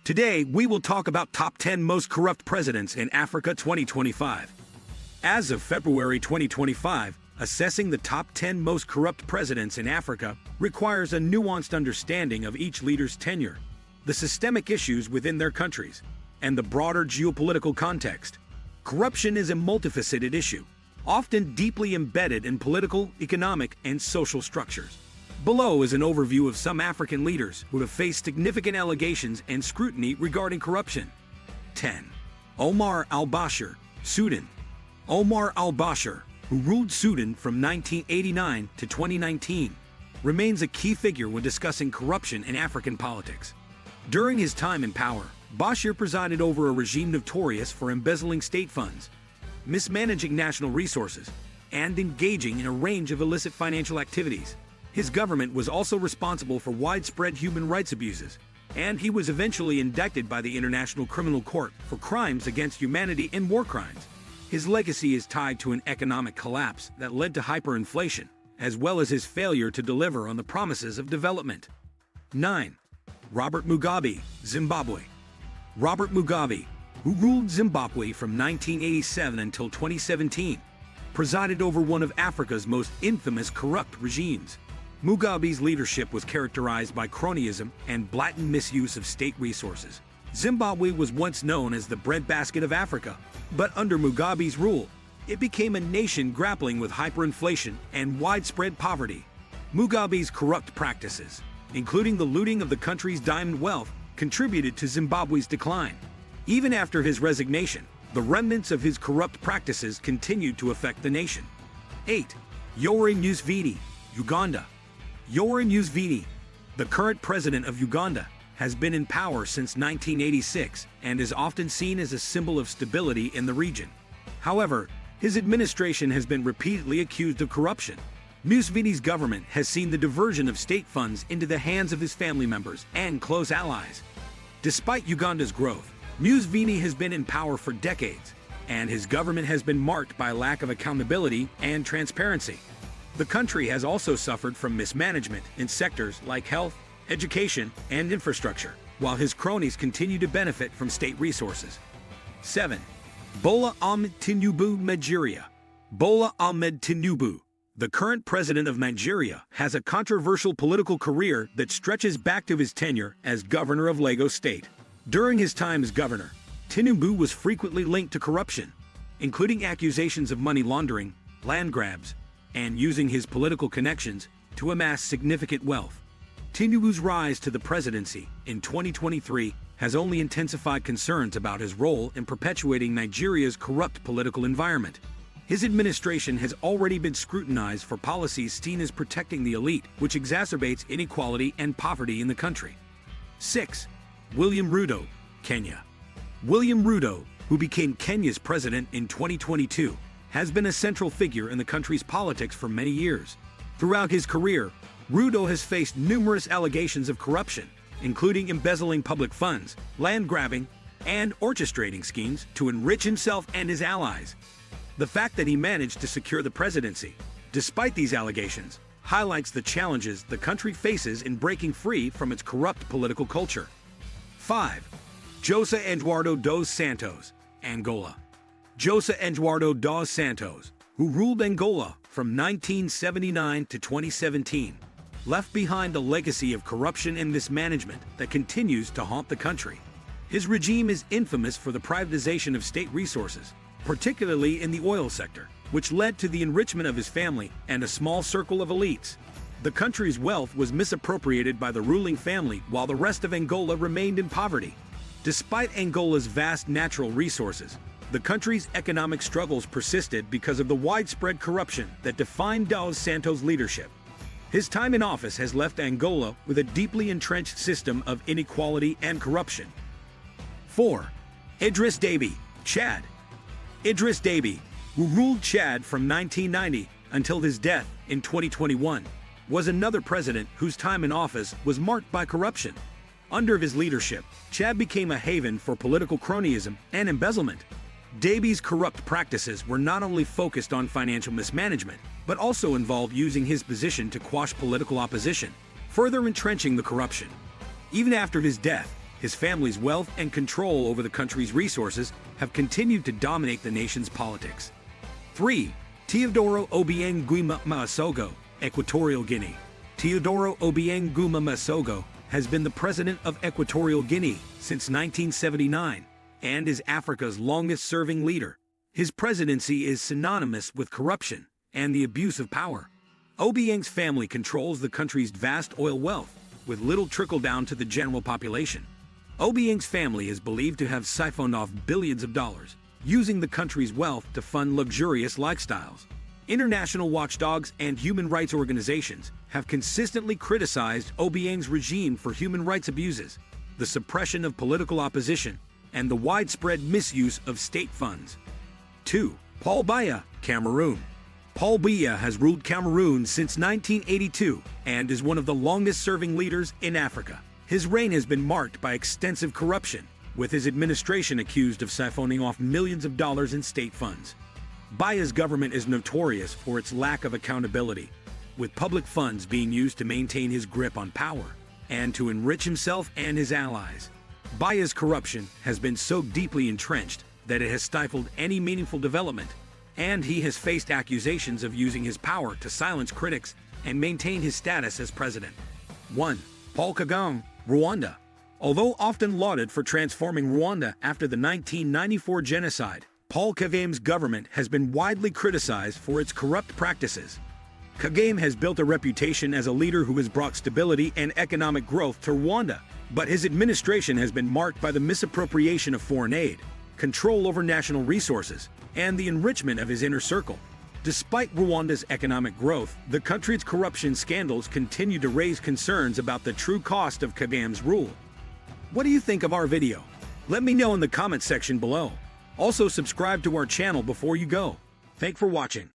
Today, we will talk about top 10 most corrupt presidents in Africa 2025. As of February 2025, assessing the top 10 most corrupt presidents in Africa requires a nuanced understanding of each leader's tenure, the systemic issues within their countries, and the broader geopolitical context. Corruption is a multifaceted issue, often deeply embedded in political, economic, and social structures. Below is an overview of some African leaders who have faced significant allegations and scrutiny regarding corruption. 10. Omar al-Bashir, Sudan. Omar al-Bashir, who ruled Sudan from 1989 to 2019, remains a key figure when discussing corruption in African politics. During his time in power, Bashir presided over a regime notorious for embezzling state funds, mismanaging national resources, and engaging in a range of illicit financial activities. His government was also responsible for widespread human rights abuses, and he was eventually indicted by the International Criminal Court for crimes against humanity and war crimes. His legacy is tied to an economic collapse that led to hyperinflation, as well as his failure to deliver on the promises of development. 9. Robert Mugabe, Zimbabwe. Robert Mugabe, who ruled Zimbabwe from 1987 until 2017, presided over one of Africa's most infamous corrupt regimes. Mugabe's leadership was characterized by cronyism and blatant misuse of state resources. Zimbabwe was once known as the breadbasket of Africa, but under Mugabe's rule, it became a nation grappling with hyperinflation and widespread poverty. Mugabe's corrupt practices, including the looting of the country's diamond wealth, contributed to Zimbabwe's decline. Even after his resignation, the remnants of his corrupt practices continued to affect the nation. 8. Yoweri Museveni, Uganda. Yoweri Museveni, the current president of Uganda, has been in power since 1986 and is often seen as a symbol of stability in the region. However, his administration has been repeatedly accused of corruption. Museveni's government has seen the diversion of state funds into the hands of his family members and close allies. Despite Uganda's growth, Museveni has been in power for decades, and his government has been marked by a lack of accountability and transparency. The country has also suffered from mismanagement in sectors like health, education, and infrastructure, while his cronies continue to benefit from state resources. 7. Bola Ahmed Tinubu, Nigeria. Bola Ahmed Tinubu, the current president of Nigeria, has a controversial political career that stretches back to his tenure as governor of Lagos State. During his time as governor, Tinubu was frequently linked to corruption, including accusations of money laundering, land grabs, and using his political connections to amass significant wealth. Tinubu's rise to the presidency in 2023 has only intensified concerns about his role in perpetuating Nigeria's corrupt political environment. His administration has already been scrutinized for policies seen as protecting the elite, which exacerbates inequality and poverty in the country. 6. William Ruto, Kenya. William Ruto, who became Kenya's president in 2022, has been a central figure in the country's politics for many years. Throughout his career, Ruto has faced numerous allegations of corruption, including embezzling public funds, land grabbing, and orchestrating schemes to enrich himself and his allies. The fact that he managed to secure the presidency, despite these allegations, highlights the challenges the country faces in breaking free from its corrupt political culture. 5. José Eduardo dos Santos, Angola. José Eduardo dos Santos, who ruled Angola from 1979 to 2017, left behind a legacy of corruption and mismanagement that continues to haunt the country. His regime is infamous for the privatization of state resources, particularly in the oil sector, which led to the enrichment of his family and a small circle of elites. The country's wealth was misappropriated by the ruling family while the rest of Angola remained in poverty. Despite Angola's vast natural resources, the country's economic struggles persisted because of the widespread corruption that defined dos Santos' leadership. His time in office has left Angola with a deeply entrenched system of inequality and corruption. 4. Idriss Déby, Chad. Idriss Déby, who ruled Chad from 1990 until his death in 2021, was another president whose time in office was marked by corruption. Under his leadership, Chad became a haven for political cronyism and embezzlement. Déby's corrupt practices were not only focused on financial mismanagement, but also involved using his position to quash political opposition, further entrenching the corruption. Even after his death, his family's wealth and control over the country's resources have continued to dominate the nation's politics. 3. Teodoro Obiang Masogo, Equatorial Guinea. Teodoro Obiang Masogo has been the president of Equatorial Guinea since 1979 and is Africa's longest-serving leader. His presidency is synonymous with corruption and the abuse of power. Obiang's family controls the country's vast oil wealth, with little trickle-down to the general population. Obiang's family is believed to have siphoned off billions of dollars, using the country's wealth to fund luxurious lifestyles. International watchdogs and human rights organizations have consistently criticized Obiang's regime for human rights abuses, the suppression of political opposition, and the widespread misuse of state funds. 2. Paul Biya, Cameroon. Paul Biya has ruled Cameroon since 1982 and is one of the longest-serving leaders in Africa. His reign has been marked by extensive corruption, with his administration accused of siphoning off millions of dollars in state funds. Biya's government is notorious for its lack of accountability, with public funds being used to maintain his grip on power and to enrich himself and his allies. Biya's corruption has been so deeply entrenched that it has stifled any meaningful development, and he has faced accusations of using his power to silence critics and maintain his status as president. 1. Paul Kagame, Rwanda. Although often lauded for transforming Rwanda after the 1994 genocide, Paul Kagame's government has been widely criticized for its corrupt practices. Kagame has built a reputation as a leader who has brought stability and economic growth to Rwanda, but his administration has been marked by the misappropriation of foreign aid, control over national resources, and the enrichment of his inner circle. Despite Rwanda's economic growth, the country's corruption scandals continue to raise concerns about the true cost of Kagame's rule. What do you think of our video? Let me know in the comment section below. Also, subscribe to our channel before you go. Thanks for watching.